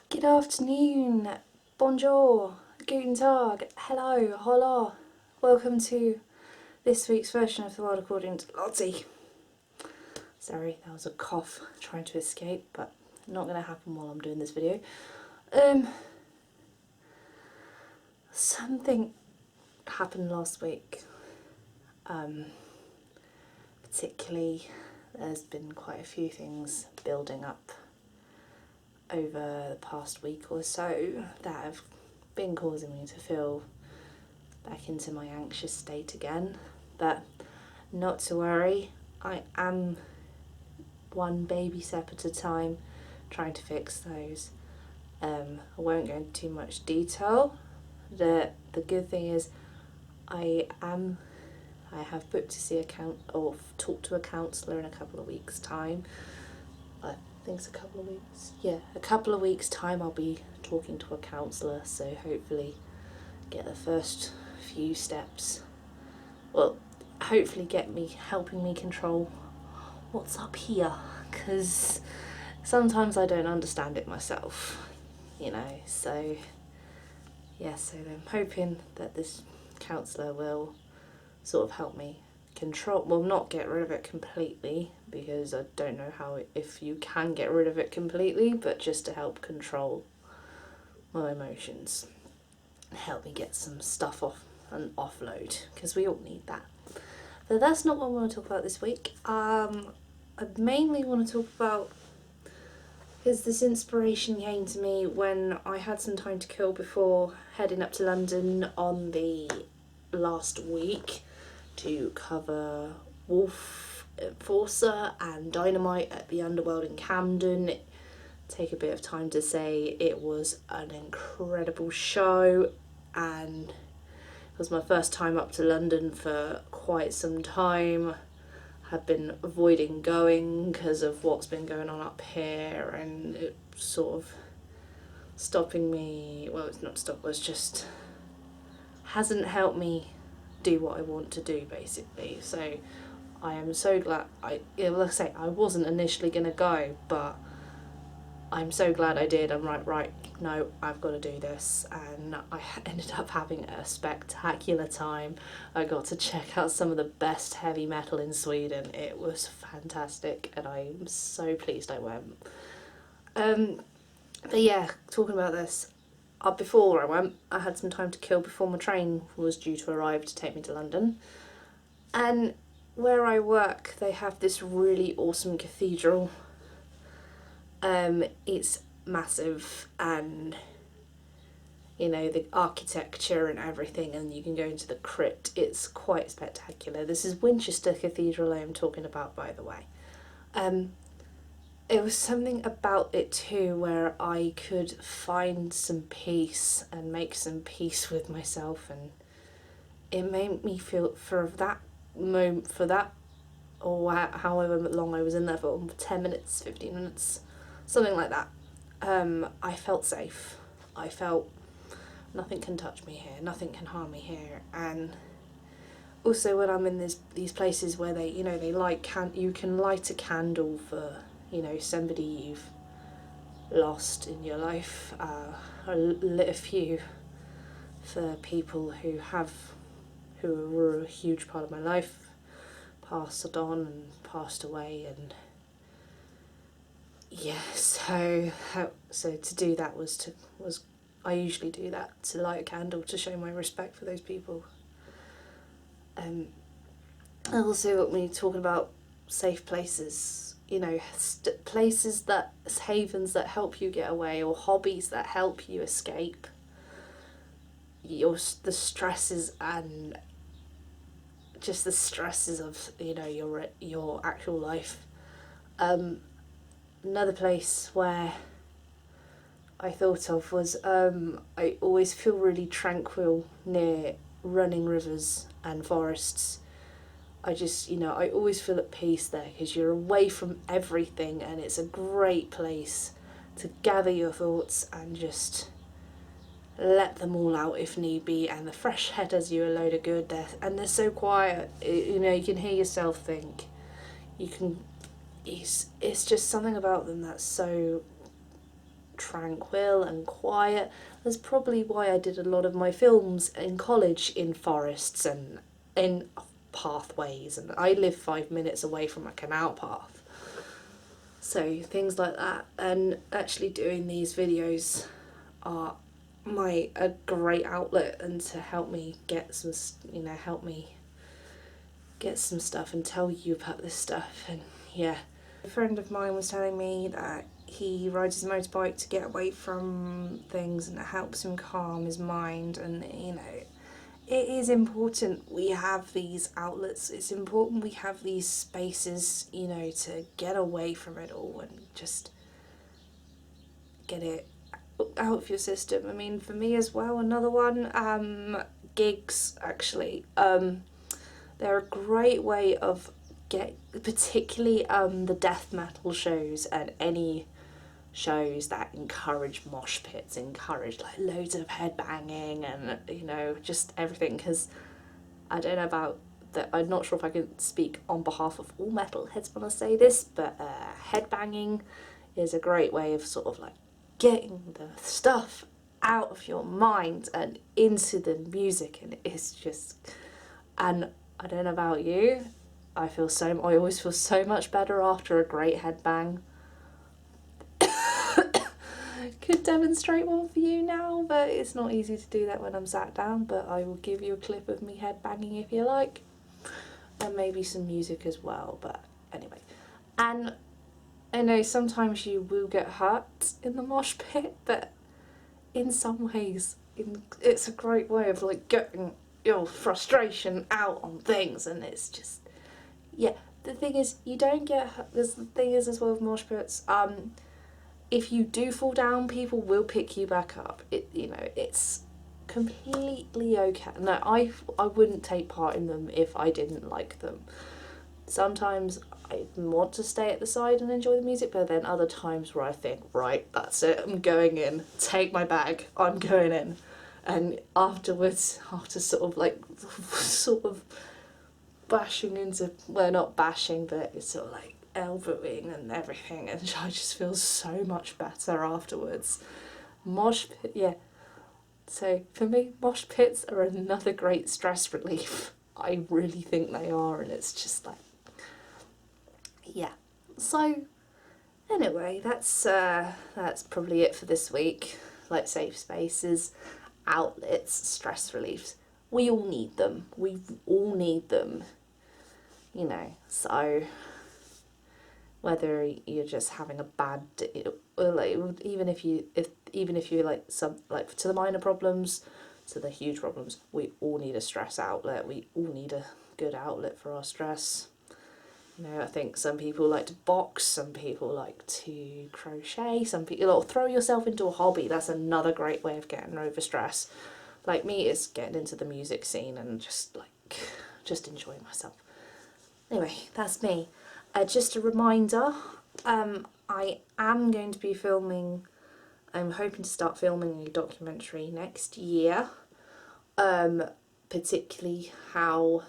Good afternoon, bonjour, guten tag, hello, hola. Welcome to this week's version of The World According to Lotty. Sorry, that was a cough trying to escape, but not going to happen while I'm doing this video. Something happened last week. Particularly, there's been quite a few things building up over the past week or so that have been causing me to feel back into my anxious state again, but not to worry, I am one baby step at a time trying to fix those. I won't go into too much detail. The good thing is I have booked to see talk to a counsellor in a couple of weeks' time. I think it's a couple of weeks. Yeah, a couple of weeks' time I'll be talking to a counsellor, so hopefully get the first few steps. Well, hopefully helping me control what's up here, because sometimes I don't understand it myself, so I'm hoping that this counsellor will sort of help me not get rid of it completely, because I don't know if you can get rid of it completely, but just to help control my emotions, help me get some stuff off and offload, because we all need that. But that's not what I want to talk about this week. I mainly want to talk about, because this inspiration came to me when I had some time to kill before heading up to London on the last week to cover Wolf Enforcer and Dynamite at the Underworld in Camden. Take a bit of time to say it was an incredible show, and it was my first time up to London for quite some time. Had been avoiding going because of what's been going on up here, and it sort of stopping me. Well, it's not stopped, it's just hasn't helped me do what I want to do, basically. So I am so glad. Like I say, I wasn't initially going to go, but I'm so glad I did. I'm right, no, I've got to do this. And I ended up having a spectacular time. I got to check out some of the best heavy metal in Sweden. It was fantastic, and I'm so pleased I went. But yeah, talking about this, before I went, I had some time to kill before my train was due to arrive to take me to London. And where I work, they have this really awesome cathedral. It's massive, and the architecture and everything, and you can go into the crypt. It's quite spectacular. This is Winchester Cathedral I am talking about, by the way. It was something about it too where I could find some peace and make some peace with myself, and it made me feel or however long I was in there for, 10 minutes, 15 minutes, something like that. I felt safe. I felt nothing can touch me here, nothing can harm me here. And also when I'm in these places where you can light a candle for somebody you've lost in your life. I lit a few for people who were a huge part of my life, passed on and passed away, and so to do that was I usually do that, to light a candle to show my respect for those people. And also when we're talking about safe places, places havens that help you get away, or hobbies that help you escape the stresses and just the stresses of your actual life. Another place where I thought of was I always feel really tranquil near running rivers and forests. I always feel at peace there, because you're away from everything, and it's a great place to gather your thoughts and just let them all out if need be, and the fresh air does you a load of good there, and they're so quiet, you can hear yourself think. It's just something about them that's so tranquil and quiet. That's probably why I did a lot of my films in college in forests and in pathways, and I live 5 minutes away from a canal path. So things like that, and actually doing these videos are a great outlet and to help me get some, help me get some stuff and tell you about this stuff. And yeah, a friend of mine was telling me that he rides his motorbike to get away from things and it helps him calm his mind, and it is important we have these outlets. It's important we have these spaces, to get away from it all and just get it out of your system. I mean, for me as well, another one, gigs actually. They're a great way of particularly the death metal shows and any shows that encourage mosh pits, encourage like loads of headbanging and just everything, because I don't know about that, I'm not sure if I can speak on behalf of all metalheads when I say this, but headbanging is a great way of sort of like getting the stuff out of your mind and into the music, and it's just, and I don't know about you, I always feel so much better after a great headbang. Could demonstrate one for you now, but it's not easy to do that when I'm sat down, but I will give you a clip of me headbanging if you like, and maybe some music as well, but anyway. And I know sometimes you will get hurt in the mosh pit, but in some ways it's a great way of like getting your frustration out on things, and it's just, yeah. The thing is, you don't get hurt. The thing is as well with mosh pits, if you do fall down, people will pick you back up. It's completely okay. No, I wouldn't take part in them if I didn't like them. Sometimes I want to stay at the side and enjoy the music, but then other times where I think, right, that's it, I'm going in, take my bag, I'm going in. And afterwards, after sort of bashing into, well, not bashing, but it's sort of like elbowing and everything, and I just feel so much better afterwards. Mosh pit, yeah. So for me, mosh pits are another great stress relief. I really think they are, and it's just like, yeah. So anyway, that's probably it for this week. Like safe spaces, outlets, stress reliefs. We all need them. We all need them. So whether you're just having a bad day, or like even if you like to the minor problems, to the huge problems, we all need a stress outlet. We all need a good outlet for our stress. I think some people like to box, some people like to crochet, some people throw yourself into a hobby. That's another great way of getting over stress. Like me, it's getting into the music scene and just enjoying myself. Anyway, that's me. Just a reminder, I am going to be filming, I'm hoping to start filming a documentary next year, particularly how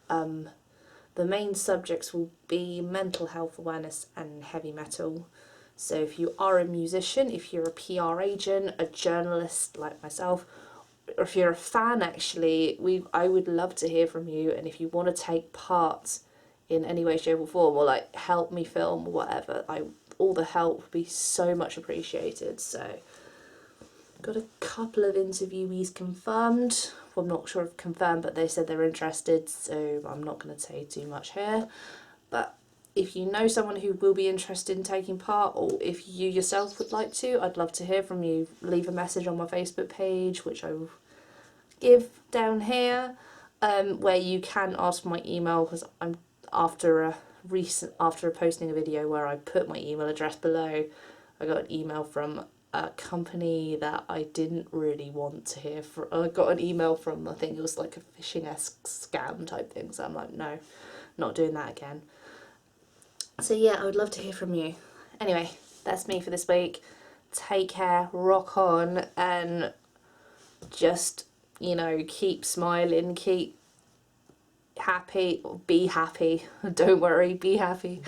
the main subjects will be mental health awareness and heavy metal. So if you are a musician, if you're a PR agent, a journalist like myself, or if you're a fan actually, I would love to hear from you, and if you want to take part in any way, shape or form, or like help me film or whatever, all the help would be so much appreciated. So got a couple of interviewees confirmed. Well, I'm not sure if confirmed, but they said they're interested, so I'm not going to say too much here. But if you know someone who will be interested in taking part, or if you yourself would like to, I'd love to hear from you. Leave a message on my Facebook page, which I will give down here, where you can ask for my email, because I'm after posting a video where I put my email address below, I got an email from a company that I didn't really want to hear from. I got an email from, I think it was like a phishing-esque scam type thing, so I'm like, no, not doing that again. So yeah, I would love to hear from you. Anyway, that's me for this week. Take care, rock on, and just, keep smiling, keep happy, or be happy. Don't worry, be happy.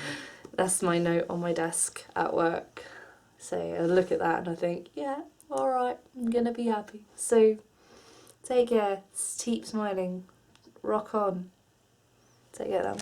That's my note on my desk at work. So I look at that and I think, yeah, alright, I'm gonna be happy. So take care, keep smiling, rock on. Take care then.